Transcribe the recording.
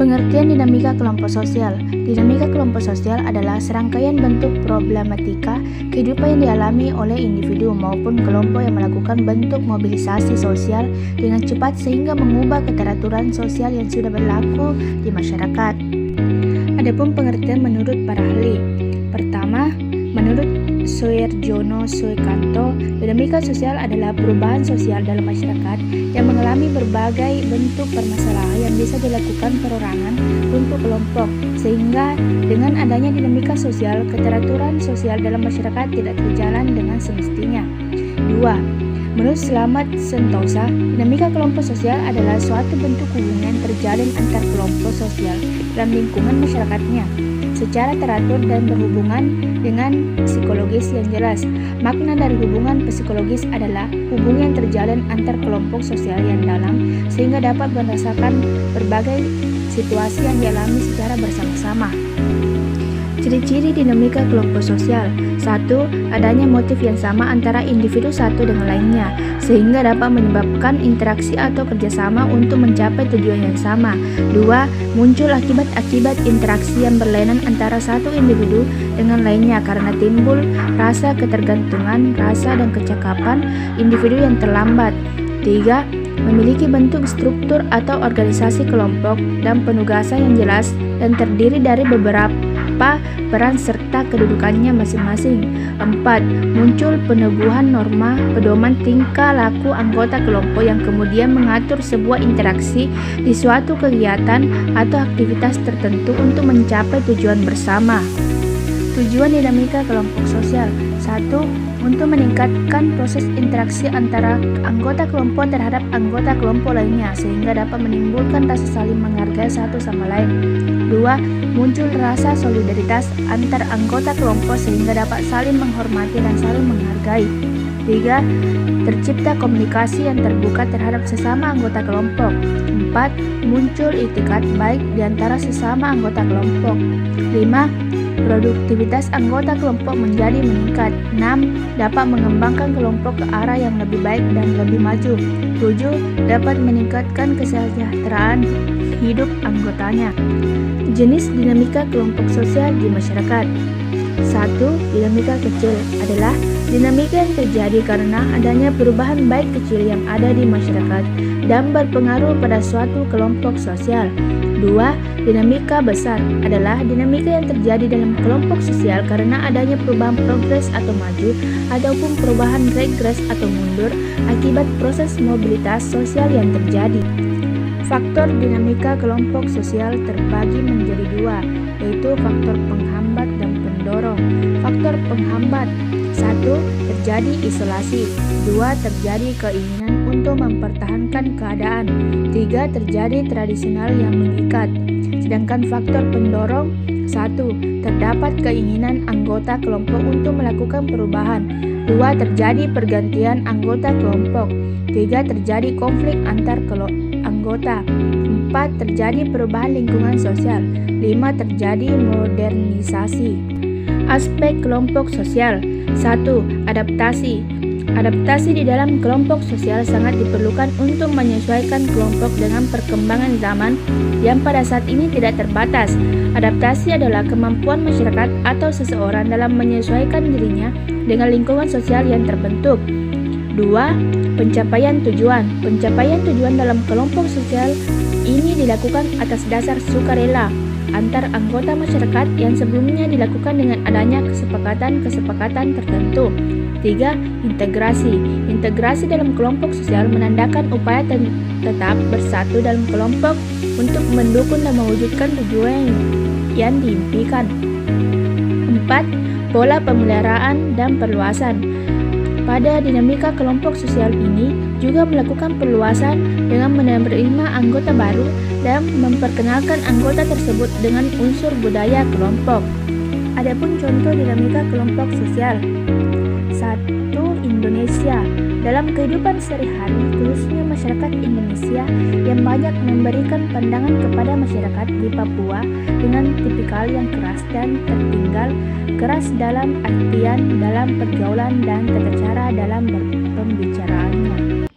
Pengertian dinamika kelompok sosial. Dinamika kelompok sosial adalah serangkaian bentuk problematika kehidupan yang dialami oleh individu maupun kelompok yang melakukan bentuk mobilisasi sosial dengan cepat sehingga mengubah keteraturan sosial yang sudah berlaku di masyarakat. Adapun pengertian menurut para ahli. Pertama, menurut Soeharjono Suekanto, dinamika sosial adalah perubahan sosial dalam masyarakat yang mengalami berbagai bentuk permasalahan yang bisa dilakukan perorangan untuk kelompok, sehingga dengan adanya dinamika sosial, keteraturan sosial dalam masyarakat tidak berjalan dengan semestinya. 2. Menurut Slamet Sentosa, dinamika kelompok sosial adalah suatu bentuk hubungan terjalin antar kelompok sosial dalam lingkungan masyarakatnya secara teratur dan berhubungan dengan psikologis yang jelas. Makna dari hubungan psikologis adalah hubungan yang terjalin antar kelompok sosial yang dalam sehingga dapat merasakan berbagai situasi yang dialami secara bersama-sama. Ciri-ciri dinamika kelompok sosial. 1. Adanya motif yang sama antara individu satu dengan lainnya, sehingga dapat menyebabkan interaksi atau kerjasama untuk mencapai tujuan yang sama. 2. Muncul akibat-akibat interaksi yang berlainan antara satu individu dengan lainnya karena timbul rasa ketergantungan, rasa dan kecakapan individu yang terlambat. 3. Memiliki bentuk struktur atau organisasi kelompok dan penugasan yang jelas dan terdiri dari beberapa peran serta kedudukannya masing-masing. 4. Muncul peneguhan norma pedoman tingkah laku anggota kelompok yang kemudian mengatur sebuah interaksi di suatu kegiatan atau aktivitas tertentu untuk mencapai tujuan bersama. Tujuan dinamika kelompok sosial. 1. Untuk meningkatkan proses interaksi antara anggota kelompok terhadap anggota kelompok lainnya sehingga dapat menimbulkan rasa saling menghargai satu sama lain. 2. Muncul rasa solidaritas antar anggota kelompok sehingga dapat saling menghormati dan saling menghargai. 3. Tercipta komunikasi yang terbuka terhadap sesama anggota kelompok. 4. Muncul itikat baik di antara sesama anggota kelompok. 5. Produktivitas anggota kelompok menjadi meningkat. 6. Dapat mengembangkan kelompok ke arah yang lebih baik dan lebih maju. 7. Dapat meningkatkan kesejahteraan hidup anggotanya. Jenis dinamika kelompok sosial di masyarakat. 1. Dinamika kecil adalah dinamika yang terjadi karena adanya perubahan baik kecil yang ada di masyarakat dan berpengaruh pada suatu kelompok sosial. 2. Dinamika besar adalah dinamika yang terjadi dalam kelompok sosial karena adanya perubahan progres atau maju ataupun perubahan regres atau mundur akibat proses mobilitas sosial yang terjadi. Faktor dinamika kelompok sosial terbagi menjadi dua, yaitu faktor penghambat dan pendorong. Faktor penghambat. 1. Terjadi isolasi. 2. Terjadi keinginan untuk mempertahankan keadaan. 3. Terjadi tradisional yang mengikat. Sedangkan faktor pendorong. 1. Terdapat keinginan anggota kelompok untuk melakukan perubahan. 2. Terjadi pergantian anggota kelompok. 3. Terjadi konflik antar anggota. 4. Terjadi perubahan lingkungan sosial. 5. Terjadi modernisasi. Aspek kelompok sosial. 1. Adaptasi. Adaptasi di dalam kelompok sosial sangat diperlukan untuk menyesuaikan kelompok dengan perkembangan zaman yang pada saat ini tidak terbatas. Adaptasi adalah kemampuan masyarakat atau seseorang dalam menyesuaikan dirinya dengan lingkungan sosial yang terbentuk. 2. Pencapaian tujuan. Pencapaian tujuan dalam kelompok sosial ini dilakukan atas dasar sukarela antar anggota masyarakat yang sebelumnya dilakukan dengan adanya kesepakatan-kesepakatan tertentu. 3. Integrasi. Integrasi dalam kelompok sosial menandakan upaya tetap bersatu dalam kelompok untuk mendukung dan mewujudkan tujuan yang diimpikan. 4. Pola pemeliharaan dan perluasan. Pada dinamika kelompok sosial ini juga melakukan perluasan dengan menerima anggota baru dan memperkenalkan anggota tersebut dengan unsur budaya kelompok. Adapun contoh dinamika kelompok sosial. 1. Indonesia. Dalam kehidupan sehari-hari, khususnya masyarakat Indonesia yang banyak memberikan pandangan kepada masyarakat di Papua dengan tipikal yang keras dan tertinggal, keras dalam artian dalam pergaulan dan tata cara dalam pembicaraannya.